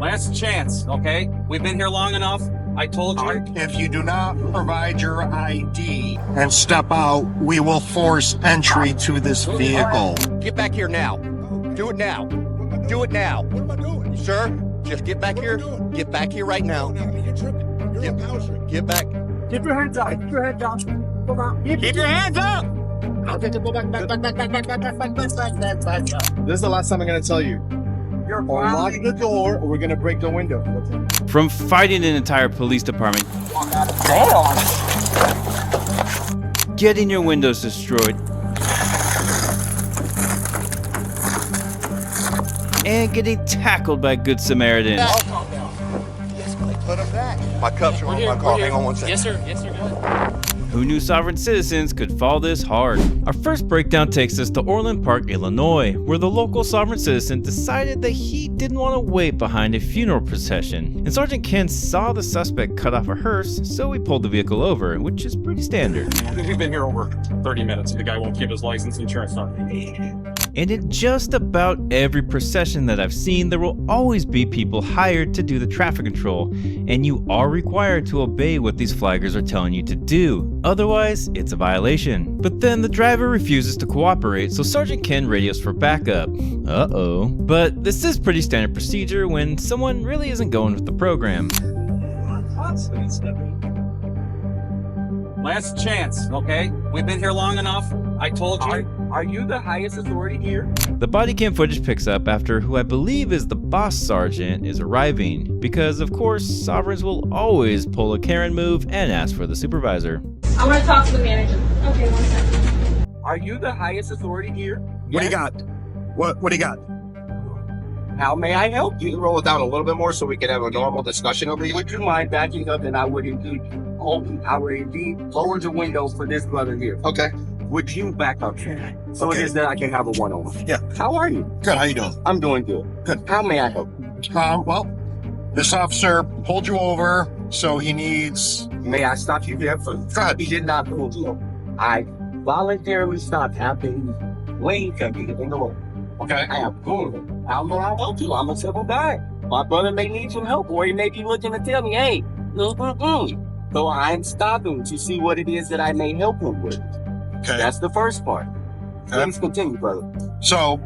Last chance, okay? We've been here long enough. I told you. If you do not provide your ID and step out, we will force entry to this vehicle. Get back here now. Do it now. Do it now. What am I doing? Sir, just get back here. Get back here right now. You're tripping. You're a Get back. Keep your hands up. Keep your hands up. Come on. Keep your hands up! Okay, go back. This is the last time I'm going to tell you. You're Or lock the door, or we're going to break the window. From fighting an entire police department, getting your windows destroyed, and getting tackled by good Samaritans. Put them back. My cups are on my car. Hang on one second. Yes, sir. Yes, sir. Who knew sovereign citizens could fall this hard? Our first breakdown takes us to Orland Park, Illinois, where the local sovereign citizen decided that he didn't want to wait behind a funeral procession. And Sergeant Ken saw the suspect cut off a hearse, so he pulled the vehicle over, which is pretty standard. We've been here over 30 minutes and the guy won't give his license insurance on. And in just about every procession that I've seen, there will always be people hired to do the traffic control, and you are required to obey what these flaggers are telling you to do. Otherwise, it's a violation. But then the driver refuses to cooperate, so Sergeant Ken radios for backup. Uh-oh. But this is pretty standard procedure when someone really isn't going with the program. Last chance, okay? We've been here long enough. I told you. Are you the highest authority here? The body cam footage picks up after who I believe is the boss sergeant is arriving, because of course sovereigns will always pull a Karen move and ask for the supervisor. I want to talk to the manager. Okay, 1 second. Are you the highest authority here? What do you got? What do you got? How may I help You you? can roll it down a little bit more so we can have a normal discussion over here. Would you mind backing up, and I would indeed lower the window for this brother here. Okay. Would you back up? So Okay. it is that I can have a one-on-one. Yeah. How are you? Good, how you doing? I'm doing good. Good. How may I help? Well, this officer pulled you over, so he needs... May I stop you there for? Go ahead. He did not pull you over. I voluntarily stopped happening. Wait for me in the road. Okay. I am cool. How may I help you? I'm a civil guy. My brother may need some help, or he may be looking to tell me, hey, So I'm stopping to see what it is that I may help him with. Okay. That's the first part. Okay. Please continue, brother. So,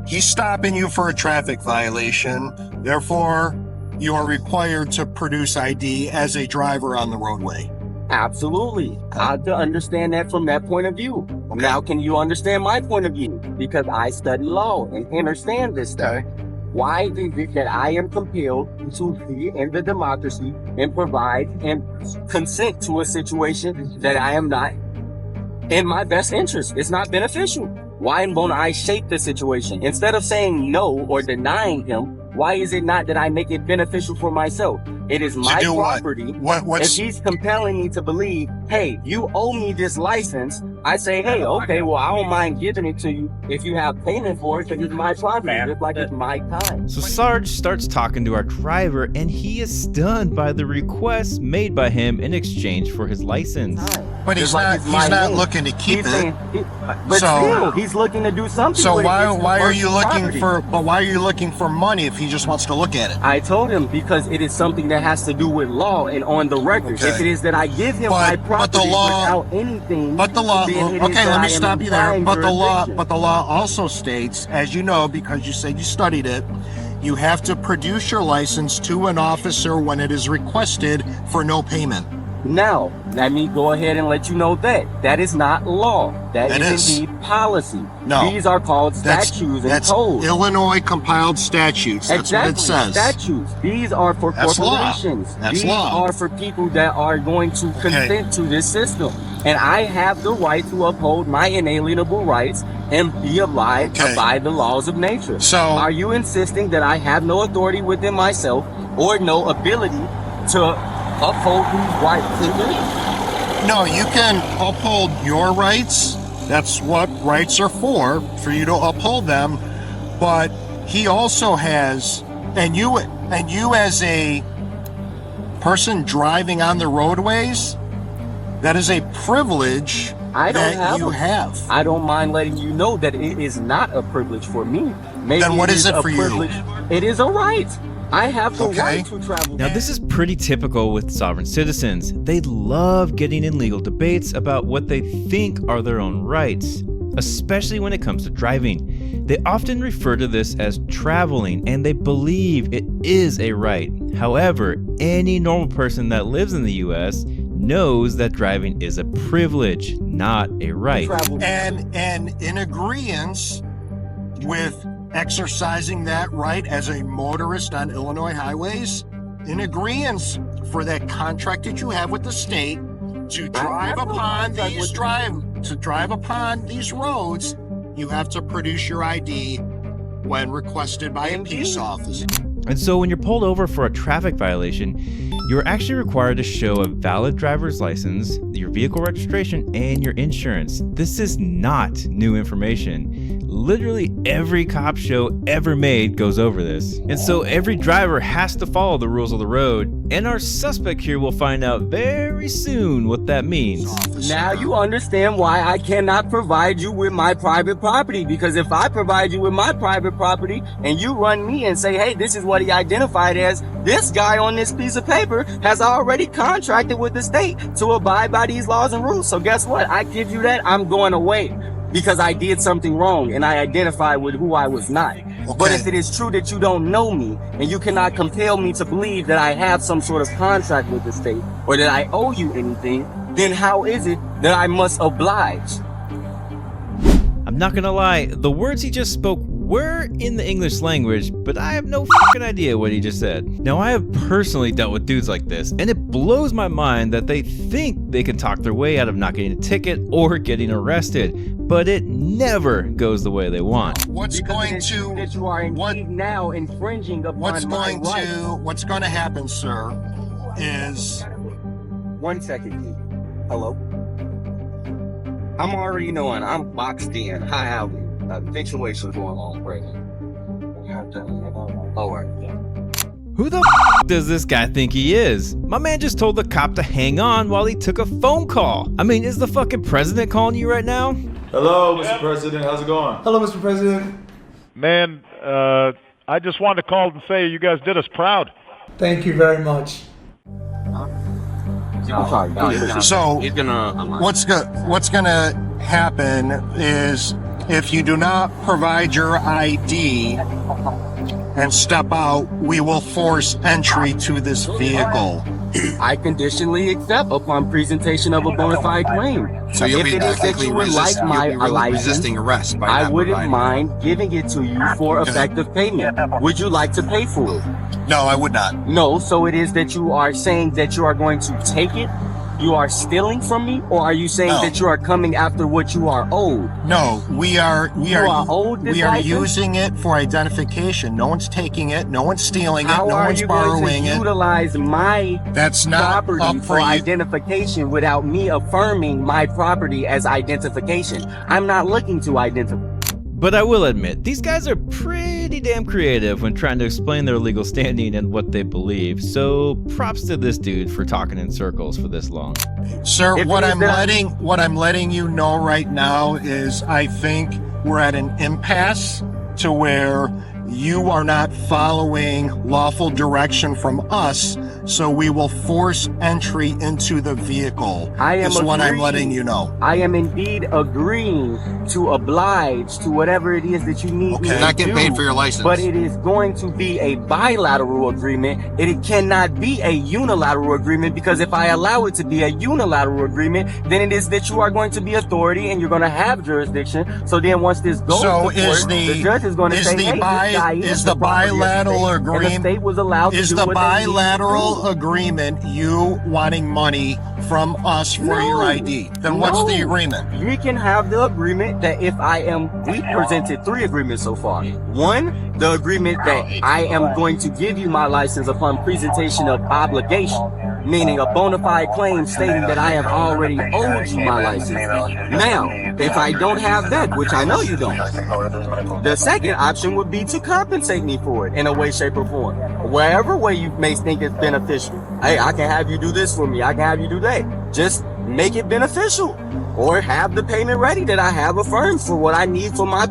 he's stopping you for a traffic violation. Therefore, you are required to produce ID as a driver on the roadway. Absolutely. I have to understand that from that point of view. Now, can you understand my point of view? Because I study law and understand this stuff. Okay. Why is it that I am compelled to be in the democracy and provide and consent to a situation that I am not in my best interest? It's not beneficial. Why won't I shape the situation? Instead of saying no or denying him, why is it not that I make it beneficial for myself? It is my do what? property. What's... If he's compelling me to believe, hey, you owe me this license, I say, hey, okay, well, I don't mind giving it to you if you have payment for it, because it's my property, just like it's my time. So Sarge starts talking to our driver, and he is stunned by the request made by him in exchange for his license. But he's Just like not, it's he's my not name. looking to keep He's it. saying, but So- still, he's looking to do something. So with it. why It's are the you person's looking property. why are you looking for money if he just wants to look at it? I told him because it is something that has to do with law and on the record. Okay. If it is that I give him But- my but property the law- without anything, But the law, then it is okay, that let I me am stop you there. implying But jurisdiction. the law also states, as you know, because you said you studied it, you have to produce your license to an officer when it is requested for no payment. Now, let me go ahead and let you know that that is not law. That It is is. indeed policy. No. These are called statutes and That's codes. Illinois compiled statutes. That's Exactly. what it says. Statutes. These are for That's law. corporations. That's These law. are for people that are going to consent to this system. And I have the right to uphold my inalienable rights and be obliged Okay. by the laws of nature. So- are you insisting that I have no authority within myself or no ability to uphold these rights? No, you can uphold your rights. That's what rights are for you to uphold them. But he also has, and you as a person driving on the roadways, that is a privilege I don't that you them. have. I don't mind letting you know that it is not a privilege for me. Maybe Then what is it a for you? privilege. It is a right. I have the Okay. right to travel. Now, this is pretty typical with sovereign citizens. They love getting in legal debates about what they think are their own rights, especially when it comes to driving. They often refer to this as traveling, and they believe it is a right. However, any normal person that lives in the US knows that driving is a privilege, not a right. Travel. And in agreement with exercising that right as a motorist on Illinois highways, in agreement for that contract that you have with the state to drive upon these roads, you have to produce your ID when requested by a peace officer. And so when you're pulled over for a traffic violation, you're actually required to show a valid driver's license, your vehicle registration, and your insurance. This is not new information. Literally every cop show ever made goes over this. And so every driver has to follow the rules of the road, and our suspect here will find out very soon what that means. Now you understand why I cannot provide you with my private property, because if I provide you with my private property and you run me and say, hey, this is what he identified as, this guy on this piece of paper has already contracted with the state to abide by these laws and rules. So guess what? I give you that, I'm going away because I did something wrong and I identified with who I was not. But if it is true that you don't know me and you cannot compel me to believe that I have some sort of contract with the state or that I owe you anything, then how is it that I must oblige? I'm not gonna lie, the words he just spoke were in the English language, but I have no fucking idea what he just said. Now, I have personally dealt with dudes like this, and it blows my mind that they think they can talk their way out of not getting a ticket or getting arrested, but it never goes the way they want. What's going to that you are indeed now infringing upon what's my going rights. to what's going to happen, sir, is 1 second, Keith. Hello? I'm already knowing I'm boxed in. Hi, Alvin. Situation's going on, right? All right. Who the does this guy think he is? My man just told the cop to hang on while he took a phone call. I mean, is the fucking president calling you right now? Hello, Mr. President. How's it going? Hello, Mr. President. Man, I just wanted to call and say you guys did us proud. Thank you very much. so. What's gonna happen is if you do not provide your ID and step out, we will force entry to this vehicle. I conditionally accept upon presentation of a bona fide claim. So you'll if be it is that you would like my license, resisting arrest by I not wouldn't providing. mind giving it to you for effective payment. Would you like to pay for it? No, I would not. No, so it is that you are saying that you are going to take it? You are stealing from me? Or are you saying No. that you are coming after what you are owed? No, we are owed this we are license? using it for identification. No one's taking it, no one's stealing it, How no are one's you going borrowing to it. utilize my That's not property up for for you. identification without me affirming my property as identification? I'm not looking to identify. But I will admit, these guys are pretty damn creative when trying to explain their legal standing and what they believe. So props to this dude for talking in circles for this long. Sir, If what it is I'm that- letting you know right now is I think we're at an impasse to where you are not following lawful direction from us, so we will force entry into the vehicle. I am is what I'm agreeing. letting you know. I am indeed agreeing to oblige to whatever it is that you need me Okay. to You're not getting do, paid for your license. but it is going to be a bilateral agreement. It cannot be a unilateral agreement, because if I allow it to be a unilateral agreement, then it is that you are going to be authority and you're going to have jurisdiction. So then once this goes So to is court, the- judge is going to is say, the hey, bi- this guy is is the property of the bilateral state, agreement- and the state was allowed Is to do the what they need to bilateral do. agreement you wanting money from us for your ID? Then what's the No. agreement? We can have the agreement that we presented 3 agreements so far. 1, the agreement that I am going to give you my license upon presentation of obligation, meaning a bona fide claim stating that I have already owed you my license. Now, if I don't have that, which I know you don't, the second option would be to compensate me for it in a way, shape, or form. Wherever way you may think it's beneficial. Hey, I can have you do this for me. I can have you do that. Just make it beneficial, or have the payment ready that I have affirmed for what I need for my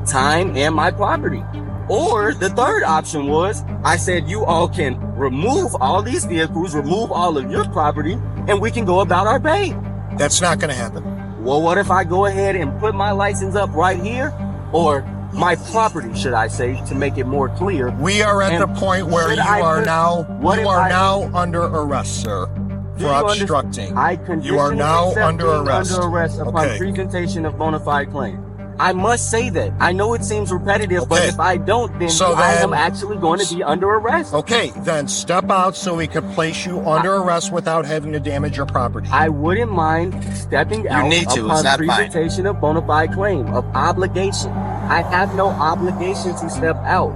time and my property. Or the third option was, I said you all can remove all these vehicles, remove all of your property, and we can go about our bay. That's not going to happen. Well, what if I go ahead and put my license up right here? Or my property, should I say, to make it more clear. We are at the point where you are now under arrest, sir, for obstructing. You are now under arrest. Upon presentation of bona fide claim. I must say that. I know it seems repetitive, but if I don't, then I am actually going to be under arrest. Okay, then step out so we can place you under arrest without having to damage your property. I wouldn't mind stepping out upon presentation of bona fide claim, of obligation. I have no obligation to step out.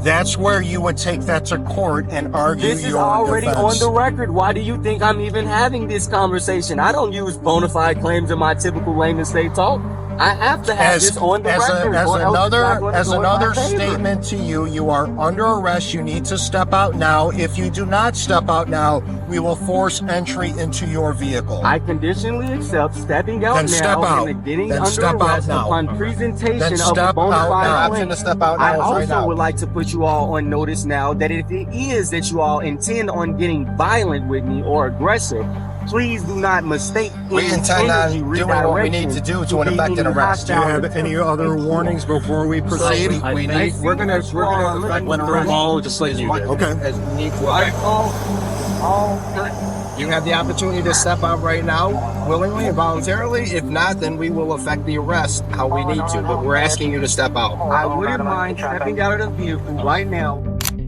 That's where you would take that to court and argue your defense. This is already on the record. Why do you think I'm even having this conversation? I don't use bona fide claims in my typical layman state talk. I have to have this on the record. As another statement to you, you are under arrest. You need to step out now. If you do not step out now, we will force entry into your vehicle. I conditionally accept stepping out and getting under arrest upon presentation of a bona fide claim. I also would like to put you all on notice now that if it is that you all intend on getting violent with me or aggressive, please do not mistake. We intend on doing what we need to do to effect an arrest. Do you have any other warnings before we proceed? We're gonna went through them all, just like you did. Okay. You have the opportunity to step out right now, willingly and voluntarily. If not, then we will effect the arrest how we need to. But we're asking you to step out. I wouldn't mind stepping out of the vehicle right now.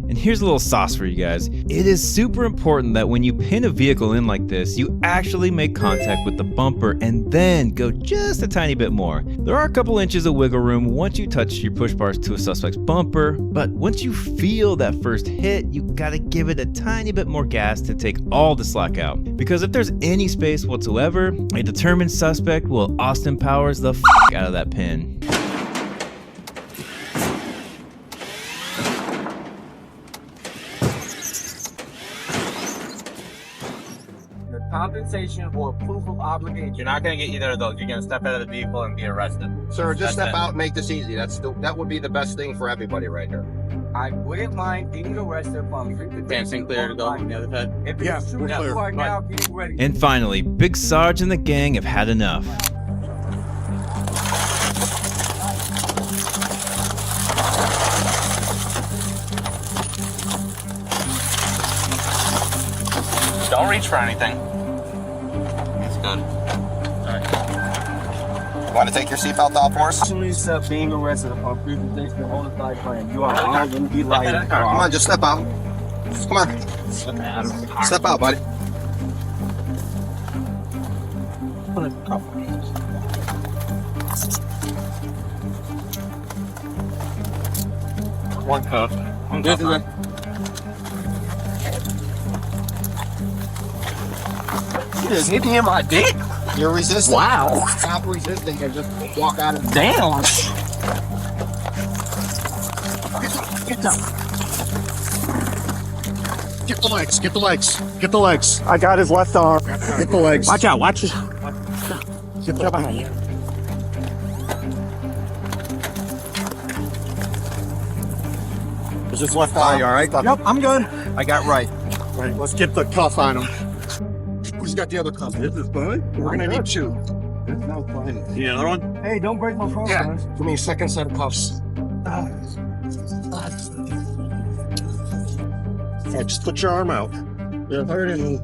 And here's a little sauce for you guys. It is super important that when you pin a vehicle in like this, you actually make contact with the bumper and then go just a tiny bit more. There are a couple inches of wiggle room once you touch your push bars to a suspect's bumper, but once you feel that first hit, you gotta give it a tiny bit more gas to take all the slack out. Because if there's any space whatsoever, a determined suspect will Austin Powers the f*** out of that pin. Compensation or proof of obligation. You're not gonna get either of those. You're gonna step out of the vehicle and be arrested. Sir, just step out and make this easy. That would be the best thing for everybody right here. I wouldn't mind being arrested from Dancing clear to go on the other side. If it's true, you are now getting ready. And finally, Big Sarge and the gang have had enough. Don't reach for anything. That's good. You want to take your seatbelt off for us? Accept being arrested upon presentation of bona fide claim. You are all going to be liable. Come on, just step out. Come on. Step out, buddy. One cup. You just hit me in my dick. You're resisting. Wow. Stop resisting and just walk out of Damn. Get the legs. Get the legs. Get the legs. I got his left arm. Get the legs. Watch out. Watch it. Get behind you. Is his left arm? You all right? Yep, I'm good. I got right. Right, let's get the cuff on him. Who's got the other cuff? This is fine. We're gonna need two. No fine. You need another one? Hey, don't break my phone. Yeah. Guys. Give me a second set of cuffs. Yeah, just put your arm out. Yeah, hurt it.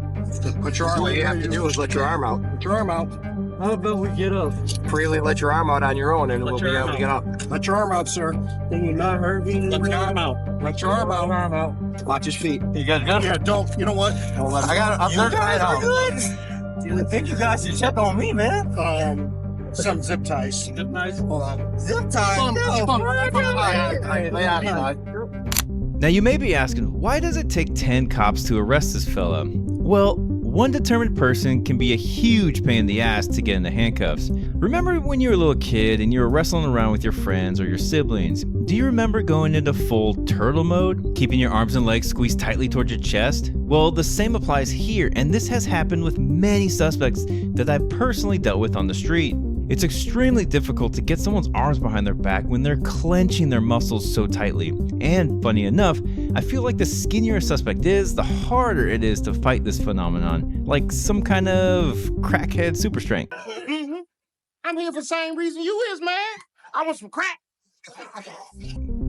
Put your arm. All you have to do is let your arm out. Put your arm out. How about we get up? Freely let your arm out on your own, and we'll be able to get up. Let your arm out, sir. Can you not hurt me? Let your arm out. Let your arm out. Watch his feet. You guys good? Yeah, don't. You know what? I got it. I'm You guys are good. I think you guys should check on me, man. Some zip ties. Good, nice. Hold on. Zip tie. Now you may be asking, why does it take 10 cops to arrest this fella? Well, one determined person can be a huge pain in the ass to get into handcuffs. Remember when you were a little kid and you were wrestling around with your friends or your siblings? Do you remember going into full turtle mode, keeping your arms and legs squeezed tightly towards your chest? Well, the same applies here, and this has happened with many suspects that I've personally dealt with on the street. It's extremely difficult to get someone's arms behind their back when they're clenching their muscles so tightly. And funny enough, I feel like the skinnier a suspect is, the harder it is to fight this phenomenon, like some kind of crackhead super strength. I'm here for the same reason you is, man. I want some crack.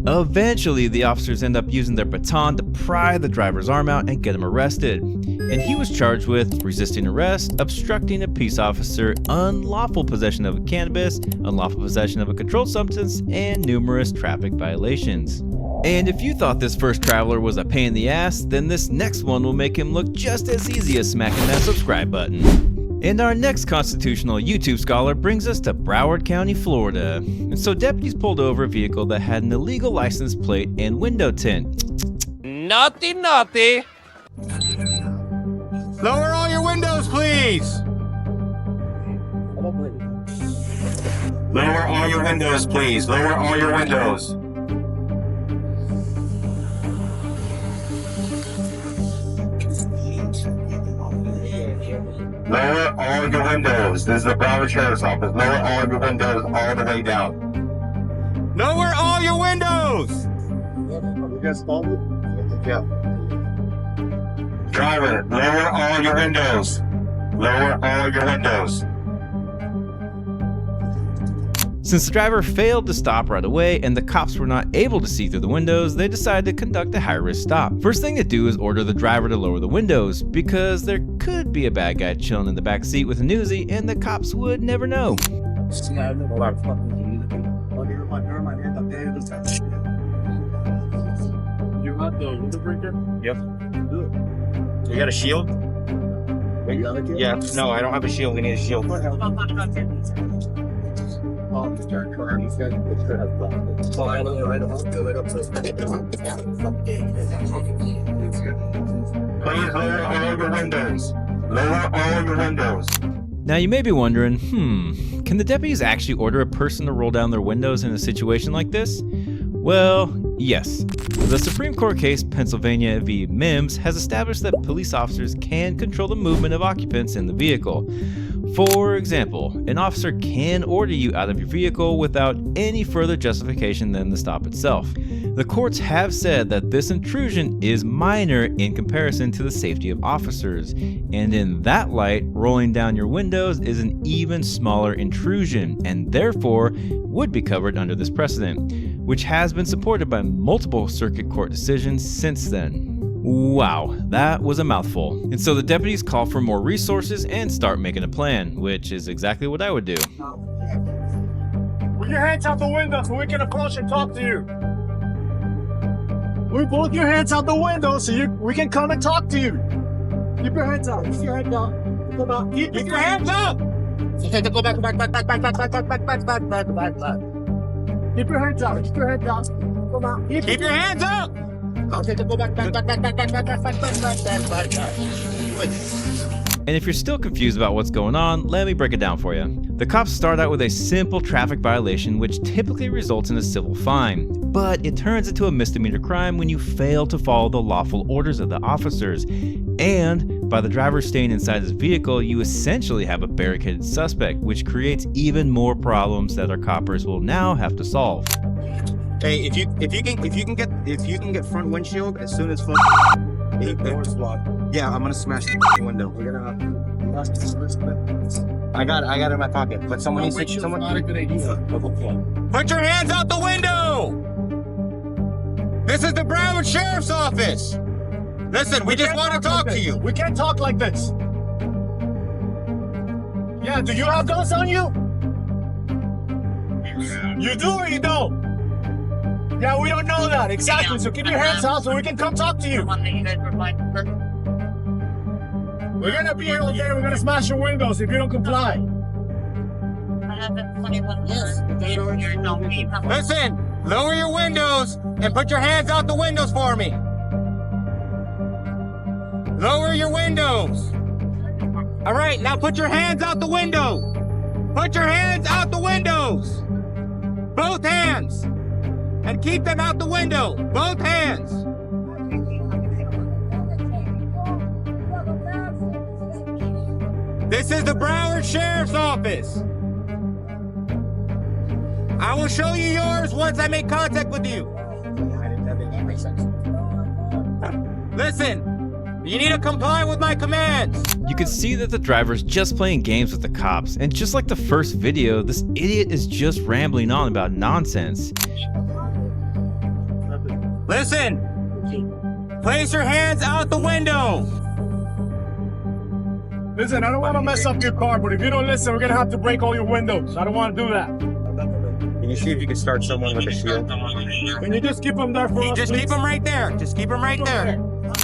Eventually, the officers end up using their baton to pry the driver's arm out and get him arrested. And he was charged with resisting arrest, obstructing a peace officer, unlawful possession of cannabis, unlawful possession of a controlled substance, and numerous traffic violations. And if you thought this first traveler was a pain in the ass, then this next one will make him look just as easy as smacking that subscribe button. And our next constitutional YouTube scholar brings us to Broward County, Florida. And so deputies pulled over a vehicle that had an illegal license plate and window tint. Naughty, naughty. Lower all your windows, please. Lower all your windows, please. Lower all your windows. Lower all your windows. This is the Broward Sheriff's Office. Lower all your windows all the way down. Lower all your windows! You guys followed it? Yeah. Driver, lower all your windows. Lower all your windows. Since the driver failed to stop right away and the cops were not able to see through the windows, they decided to conduct a high-risk stop. First thing to do is order the driver to lower the windows, because there could be a bad guy chilling in the back seat with a newsie and the cops would never know. You got the window breaker? Yep. You got a shield? Yeah, no, I don't have a shield. We need a shield. Please lower all your windows. Lower all your windows. Now you may be wondering, can the deputies actually order a person to roll down their windows in a situation like this? Well, yes. The Supreme Court case Pennsylvania v. Mims has established that police officers can control the movement of occupants in the vehicle. For example, an officer can order you out of your vehicle without any further justification than the stop itself. The courts have said that this intrusion is minor in comparison to the safety of officers, and in that light, rolling down your windows is an even smaller intrusion, and therefore would be covered under this precedent, which has been supported by multiple circuit court decisions since then. Wow, that was a mouthful. And so the deputies call for more resources and start making a plan, which is exactly what I would do. Put your hands out the window so we can approach and talk to you. We both your hands out the window so we can come and talk to you. Keep your hands out. Keep your hands up. Keep your hands up. Go back. Keep your hands out. Keep your hands out. Come on. Keep your hands up! Okay, go back. And if you're still confused about what's going on, let me break it down for you. The cops start out with a simple traffic violation which typically results in a civil fine, but it turns into a misdemeanor crime when you fail to follow the lawful orders of the officers. And by the driver staying inside his vehicle, you essentially have a barricaded suspect, which creates even more problems that our coppers will now have to solve. Hey, if you can get front windshield as soon as door's locked. yeah, I'm gonna smash the window. We're gonna I got it in my pocket, but someone needs to. Someone. not a good idea. Put your hands out the window! This is the Broward Sheriff's Office! Listen, we just want to talk to you. We can't talk like this. Yeah, do you have guns on you? You do or you don't? Yeah, we don't know that. Exactly. So keep your hands out so we can come talk to you. We're gonna be here all day. We're gonna smash your windows if you don't comply. Listen, lower your windows and put your hands out the windows for me. Lower your windows. All right, now put your hands out the window. Put your hands out the windows. Both hands. And keep them out the window. Both hands. This is the Broward Sheriff's Office. I will show you yours once I make contact with you. Listen, you need to comply with my commands. You can see that the driver's just playing games with the cops, and just like the first video, this idiot is just rambling on about nonsense. Listen, place your hands out the window. Listen, I don't want to mess up your car, but if you don't listen, we're going to have to break all your windows. I don't want to do that. Can you see if you can start someone with a shield? Can you just keep them there for us, Just please? keep them right there. Just keep them right there.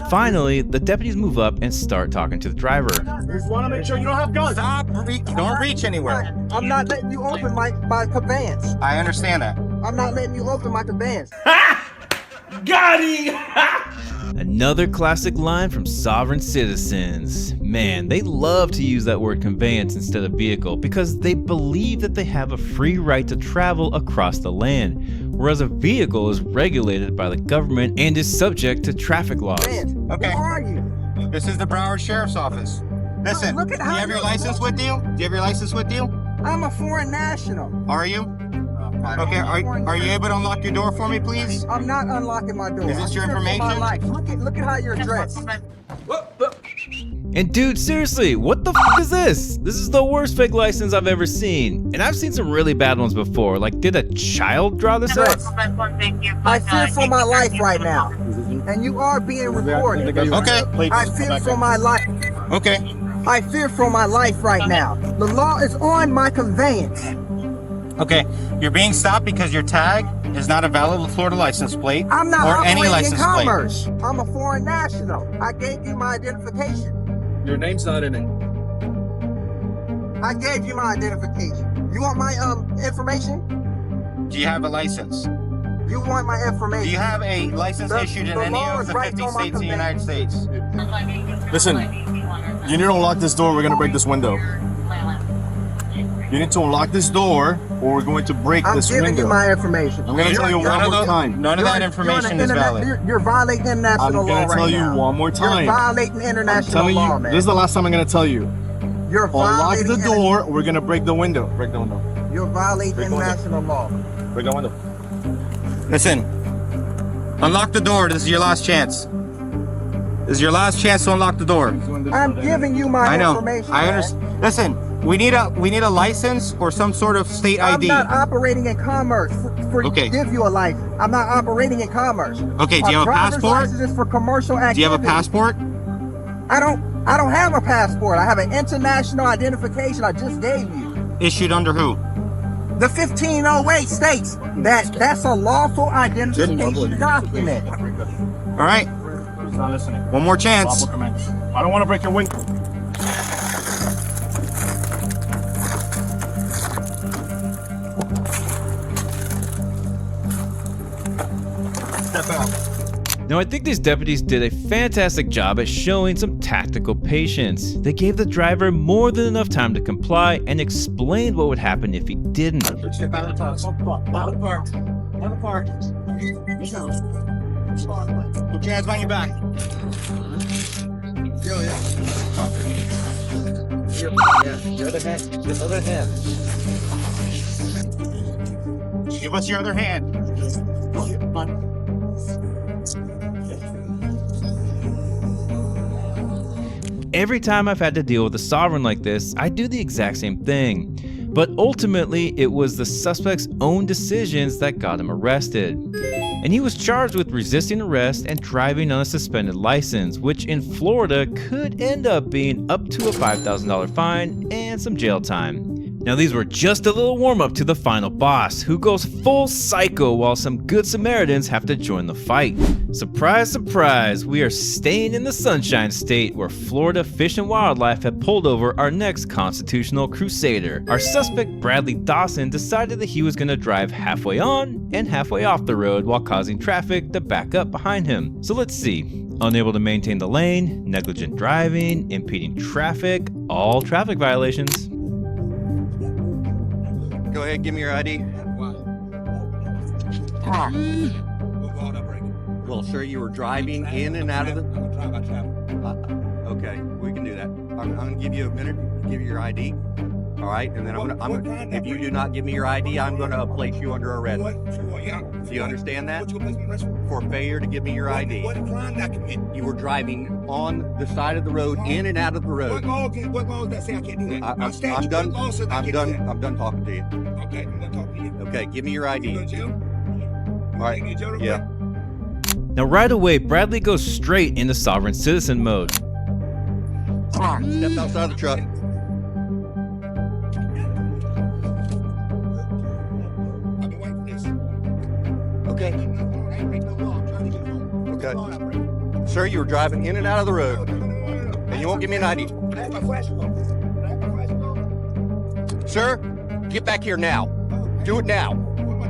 Finally, the deputies move up and start talking to the driver. Just want to make sure you don't have guns. Stop. Don't reach anywhere. I'm not letting you open my conveyance. I understand that. I'm not letting you open my conveyance. Got him! Another classic line from sovereign citizens. Man, they love to use that word conveyance instead of vehicle because they believe that they have a free right to travel across the land, whereas a vehicle is regulated by the government and is subject to traffic laws. Okay. Who are you? This is the Broward Sheriff's Office. Listen, Look at do how you have your you're- license with you? Do you have your license with you? I'm a foreign national. Are you? Okay, are you able to unlock your door for me, please? I'm not unlocking my door. Is this your I'm here for my information? life. Look at how you're dressed. And dude, seriously, what the f is this? This is the worst fake license I've ever seen. And I've seen some really bad ones before. Like, did a child draw this up? I fear for my life right now. And you are being recorded. Okay. I fear for my life. Okay. I fear for my life right now. The law is on my conveyance. Okay. You're being stopped because your tag is not a valid Florida license plate I'm not or any operating in license plate. commerce. I'm a foreign national. I gave you my identification. Your name's not in it. I gave you my identification. You want my information? Do you have a license? You want my information? Do you have a license issued in the any law of is the right 50 on my states in the United States? Listen, you need to unlock this door. We're going to break this window. You need to unlock this door, or we're going to break I'm this giving window. you my information. I'm going to tell you one more time. None of that information is valid. You're violating I'm international law going to tell right you now. one more time. You're violating I'm international telling law, you, man. this is the last time I'm going to tell you. You're Unlock violating the door, we're going to break the window. Break the window. You're violating Break the window. international law. Break the window. Listen, unlock the door. This is your last chance. This is your last chance to unlock the door. I'm giving you my I know. information. I man. understand. Listen, we need a license or some sort of state ID. I'm not operating in commerce for Okay. to give you a license. I'm not operating in commerce. Okay, do you have a driver's passport? license is for commercial activity. Do you have a passport? I don't have a passport. I have an international identification I just gave you. Issued under who? The 1508 states that that's a lawful identification document. All right, He's not listening. one more chance. Lawful commands. I don't want to break your window. Step out. Now, I think these deputies did a fantastic job at showing some tactical patience. They gave the driver more than enough time to comply and explained what would happen if he didn't. Put your hands behind your back. Give us your other hand. Every time I've had to deal with a sovereign like this, I do the exact same thing. But ultimately, it was the suspect's own decisions that got him arrested. And he was charged with resisting arrest and driving on a suspended license, which in Florida could end up being up to a $5,000 fine and some jail time. Now these were just a little warm up to the final boss, who goes full psycho while some good Samaritans have to join the fight. Surprise, surprise, we are staying in the Sunshine State, where Florida Fish and Wildlife had pulled over our next constitutional crusader. Our suspect Bradley Dawson decided that he was going to drive halfway on and halfway off the road while causing traffic to back up behind him. So let's see. Unable to maintain the lane, negligent driving, impeding traffic, all traffic violations. Go ahead, give me your ID. Well, sir, you were driving in and out of the... okay, we can do that. I'm going to give you a minute to give you your ID. All right, and then if you do not give me your ID, I'm going to place you under arrest. Do you understand that? For failure to give me your ID. You were driving on the side of the road, in and out of the road. What law does that say I can't do that? I'm done talking to you. Okay, I'm done talking to you. Okay, give me your ID. All right, yeah. Now right away, Bradley goes straight into sovereign citizen mode. Step outside the truck. Okay. Okay. Sir, you were driving in and out of the road, and you won't give me an ID. Sir, get back here now. Do it now.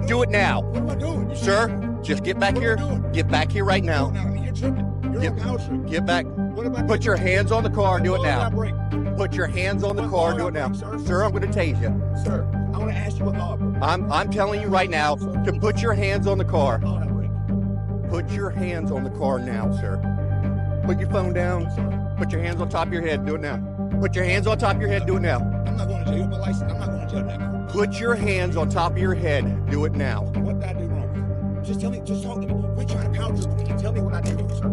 Do it now. What am I doing? Sir, just get back here. Get back here right now. You're tripping. You're on Powell Street. Get back. What am I Put your hands on the car. Do it now. break? Put your hands on the car. Do it now. Sir, I'm going to tase you. Sir, I want to ask you what law I broke. I'm telling you right now to put your hands on the car. Law I break. Put your hands on the car now, sir. Put your phone down. Put your hands on top of your head. Do it now. Put your hands on top of your head. Do it now. I'm not going to jail. You want my license? I'm not going to jail now. Put your hands on top of your head. Do it now. What did I do wrong? Just tell me. Just talk to me. Quit trying to pound me. Tell me what I did, sir.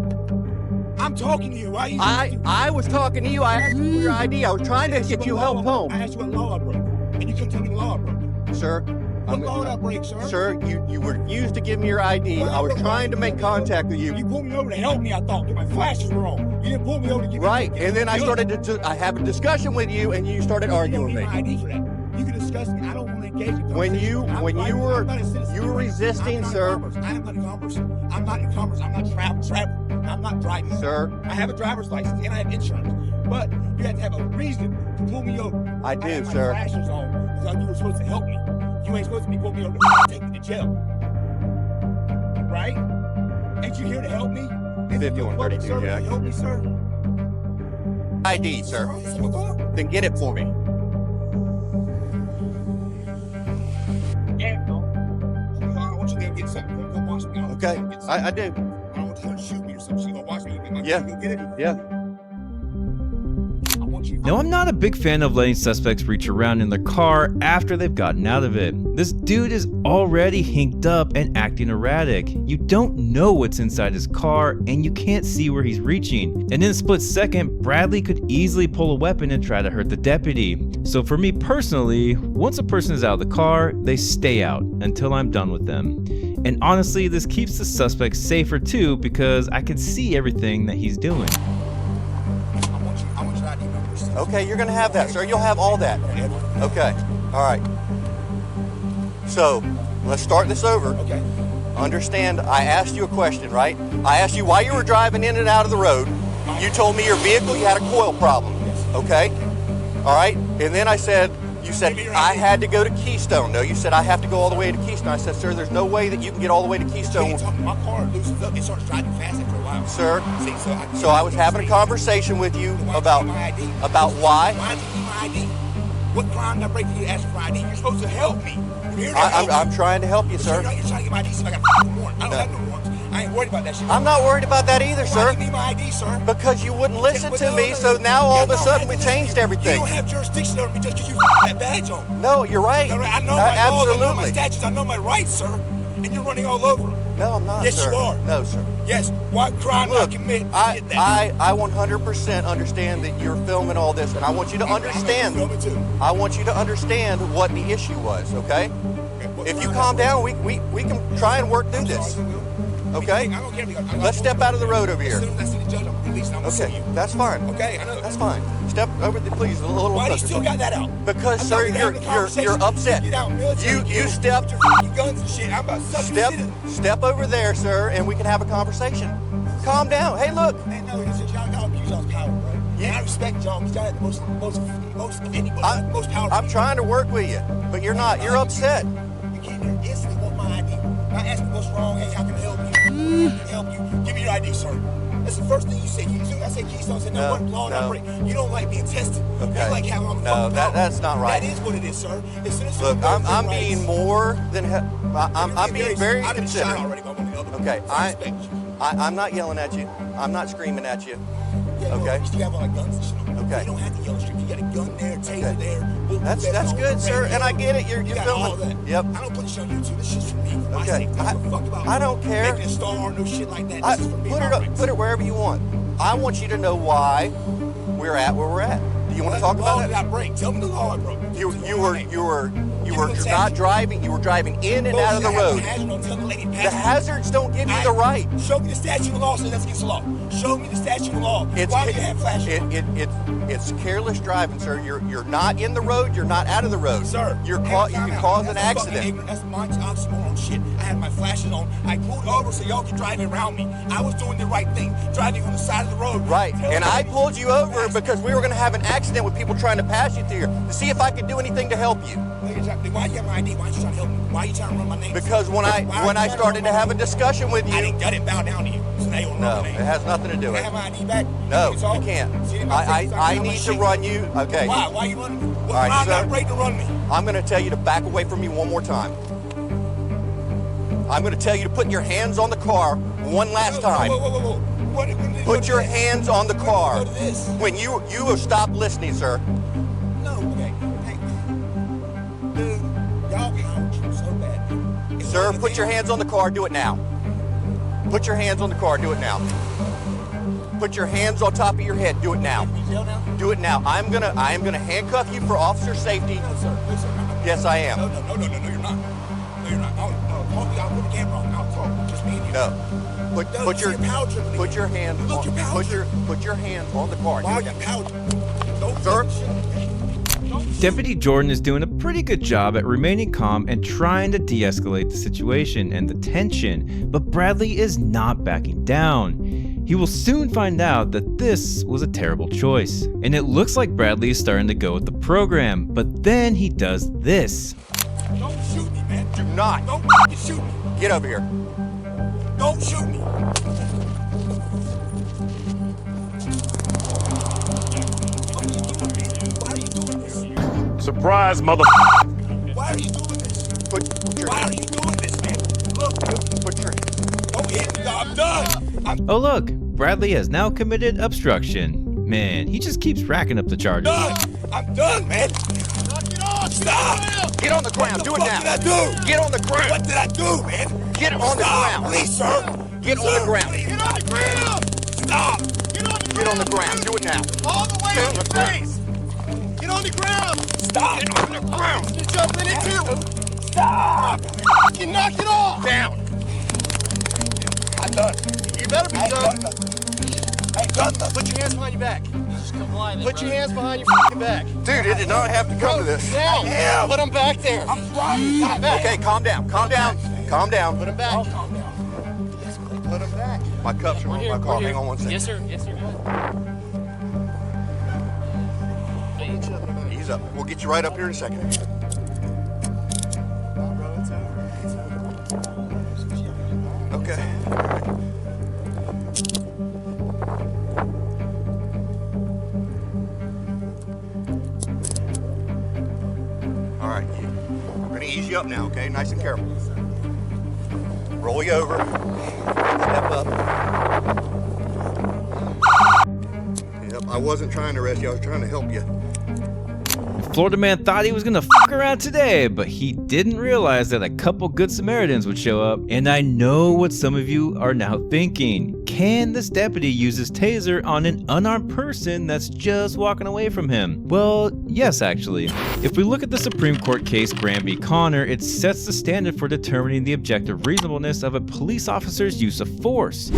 I'm talking to you. Why you? I was talking to you. I asked you for your ID. I was trying to get you help home. I asked you what law I broke, and you couldn't tell me the law I broke. Sir. What law did I break, sir? Sir, you refused to give me your ID. I was trying to make contact with you. You pulled me over to help me, I thought, because my flashes were on. You didn't pull me over to give me... Right, and then I started to I have a discussion with you, and you started arguing with me. You don't need my ID for that. You can discuss me. I don't want to engage in When you were resisting, sir. I am not in commerce. I'm not in commerce. I'm not traveling. I'm not driving. Sir. I have a driver's license, and I have insurance. But you have to have a reason to pull me over. I do, I have sir. My flashes on because you were supposed to help me. You ain't supposed to be pulling me over to take me to jail. Right? Ain't you here to help me? 5132, Jack. Help me, sir. ID, sir. Then get it for me. Yeah, no. I want you to go get something. Go watch me. Okay, I do. I don't want you to shoot me or something. You gonna watch me? Yeah. Go get it? Yeah. Now, I'm not a big fan of letting suspects reach around in their car after they've gotten out of it. This dude is already hinked up and acting erratic. You don't know what's inside his car, and you can't see where he's reaching. And in a split second, Bradley could easily pull a weapon and try to hurt the deputy. So for me personally, once a person is out of the car, they stay out until I'm done with them. And honestly, this keeps the suspect safer too, because I can see everything that he's doing. Okay, you're gonna have that, sir. You'll have all that. Okay, all right. So, let's start this over. Okay. Understand, I asked you a question, right? I asked you why you were driving in and out of the road. You told me your vehicle, you had a coil problem. Okay? All right? And then you said, I had to go to Keystone. No, you said, I have to go all the way to Keystone. I said, sir, there's no way that you can get all the way to Keystone. My car loosens up. It starts driving fast after a while. Sir, See, so I was having a conversation with you about why. Why did you need my ID? What crime did I break for you to ask for ID? You're supposed to help me. You're here to help me. I'm trying to help you, sir. You're trying to get my ID so I got a warrant. I don't have no warrants. I ain't worried about that shit. I'm not worried about that either, sir. Why do you need my ID, sir? Because you wouldn't listen to me, so now all of a sudden we changed everything. You don't have jurisdiction over me just because you that badge on. No, you're right. I know my laws, I know my Absolutely. statutes, I know my rights, sir. And you're running all over them. No, I'm not, Yes, sir. you are. No, sir. Yes. What crime Look, did I commit? I Did that. 100% understand that you're filming all this, and I want you to understand. I want you to understand what the issue was, okay? If you calm down, we can try and work through this. Okay? I don't care. Let's step out of the road over here. As soon as I see the judge, I'm released. I'm gonna sue Okay, you. that's fine. Okay, I know. That's fine. Step over the, please, a little Why do you closer. still got that out? Because, I sir, thought we were having a conversation. you're upset. Get out, military You gear. step, Get your fucking guns and shit. I'm about to suck your shit in. step over there, sir, and we can have a conversation. Calm down. Hey, look. Hey, no, it's just y'all abuse y'all's power, bro. Yeah, I respect y'all because y'all had the most of anybody, most power. I'm trying to work with you, but you're not. You're upset. You came here instantly want my ID. I asked you what's wrong. Hey, how can I help you? How can I help you? Give me your ID, sir. That's the first thing you said. As soon as I said Keystone, I said, no, what law and I break. You don't like being tested. Okay. You like having on the No, fucking power. that's not right. That is what it is, sir. As soon as Look, you I'm being more than I'm being very considerate. Already, but I'm on the other Okay, I respect you. I'm not yelling at you. I'm not screaming at you. Yeah, Okay. No, you have like guns and shit on. Okay. You don't have to yell straight. You got a gun there, taser there. That's good, sir. And I get it. You're got all filming. that. Yep. I don't put this on YouTube. This shit's for me. For my Okay. sake. I don't fuck about I don't care. making a star, no shit like that. This is for me. Put it wherever you want. I want you to know why we're at where we're at. Do you want to talk about it? it? Did I break? Tell me the law I broke. You were not driving. You were driving in and out of the road. The hazards don't give you the right. Show me the statute of law. So that's against the law. Show me the statute of law. Why do you have flashing? It's careless driving, sir. You're not in the road. You're not out of the road. Sir, you can cause an accident. That's my oxymoron shit. I had my flashes on. I pulled over so y'all could drive around me. I was doing the right thing, driving on the side of the road. Right, and I pulled you over because we were going to have an accident with people trying to pass you through here to see if I could do anything to help you. Why you have my ID? Why are you trying to help me? Why are you trying to run my name? Because when I started to have a discussion with you, I didn't bow down to you. So now you don't no, know it has nothing to do with it. Can I have my ID back? No, you can't. I need to run you. Okay. Why? Why are you running me? All right, I'm sir. not afraid to run me. I'm going to tell you to back away from me one more time. I'm going to tell you to put your hands on the car one last time. Whoa. Put your hands on the car. What is this? When you will stop listening, sir. No, okay. Hey, dude, y'all power trip so bad. Sir, put your hands on the car. Do it now. Put your hands on the car. Do it now. Put your hands on top of your head. Do it now. Do it now. I am gonna handcuff you for officer safety. No, sir. Yes, I am. No, you're not. No, you're not. I'll put the camera on. I'll talk. Just me and you. No. Put your hands on the car. Why are you power tripping? Sir. Deputy Jordan is doing a pretty good job at remaining calm and trying to de-escalate the situation and the tension, but Bradley is not backing down. He will soon find out that this was a terrible choice, and it looks like Bradley is starting to go with the program, but then he does this. Don't shoot me, man. Do not. Don't fucking shoot me. Get over here. Don't shoot me. Why are you doing this? Surprise, mother. Why are you doing this? Why are you doing this, man? Look, don't hit me. I'm done. Oh look, Bradley has now committed obstruction. Man, he just keeps racking up the charges. I'm done, man. Knock it off. Stop. Get on the ground. Do it now. What did I do? Get on the ground. What did I do, man? Get on the ground. Please, sir. Get on the ground. Get on the ground. Stop. Get on the ground. Do it now. All the way on your face. Get on the ground. Stop. Get on the ground. You jump in it too. Stop. You knock it off. Down. I'm done. You better be done. I ain't done nothing. Put your hands behind your back. Put your hands behind your fucking back. Dude, it did not have to come to this. Down. Yeah. Put them back there. I'm trying. Put 'em back. Okay, calm down. Calm down. Calm down. Put them back. I'll calm down. Put them back. My cups are on my car. Hang on one second. Yes, sir. Yes, sir. Ease up. We'll get you right up here in a second. Okay. All right. We're going to ease you up now, okay? Nice and careful. Roll you over. Step up. Yep, I wasn't trying to arrest you. I was trying to help you. Florida man thought he was gonna fuck around today, but he didn't realize that a couple good Samaritans would show up. And I know what some of you are now thinking. Can this deputy use his taser on an unarmed person that's just walking away from him? Well, yes, actually. If we look at the Supreme Court case Graham v. Connor, it sets the standard for determining the objective reasonableness of a police officer's use of force.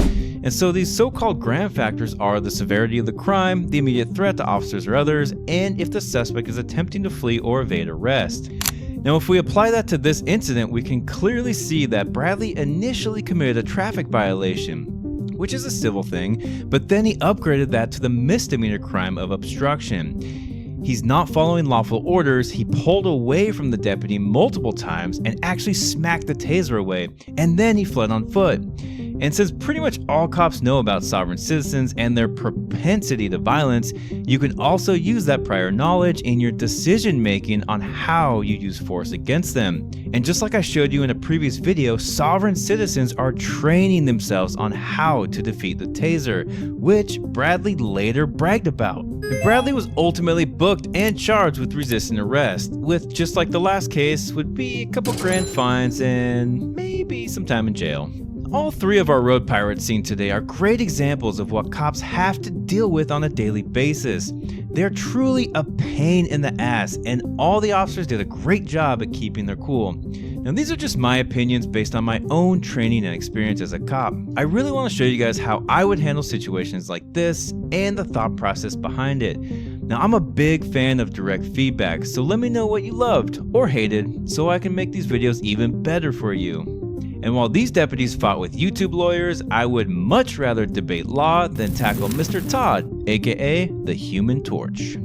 And so these so-called Graham factors are the severity of the crime, the immediate threat to officers or others, and if the suspect is attempting to flee or evade arrest. Now, if we apply that to this incident, we can clearly see that Bradley initially committed a traffic violation, which is a civil thing, but then he upgraded that to the misdemeanor crime of obstruction. He's not following lawful orders, he pulled away from the deputy multiple times and actually smacked the taser away, and then he fled on foot. And since pretty much all cops know about sovereign citizens and their propensity to violence, you can also use that prior knowledge in your decision making on how you use force against them. And just like I showed you in a previous video, sovereign citizens are training themselves on how to defeat the taser, which Bradley later bragged about. And Bradley was ultimately booked and charged with resisting arrest, with just like the last case would be a couple grand fines and maybe some time in jail. All three of our road pirates seen today are great examples of what cops have to deal with on a daily basis. They're truly a pain in the ass, and all the officers did a great job at keeping their cool. Now, these are just my opinions based on my own training and experience as a cop. I really want to show you guys how I would handle situations like this and the thought process behind it. Now, I'm a big fan of direct feedback, so let me know what you loved or hated so I can make these videos even better for you. And while these deputies fought with YouTube lawyers, I would much rather debate law than tackle Mr. Todd, aka the Human Torch.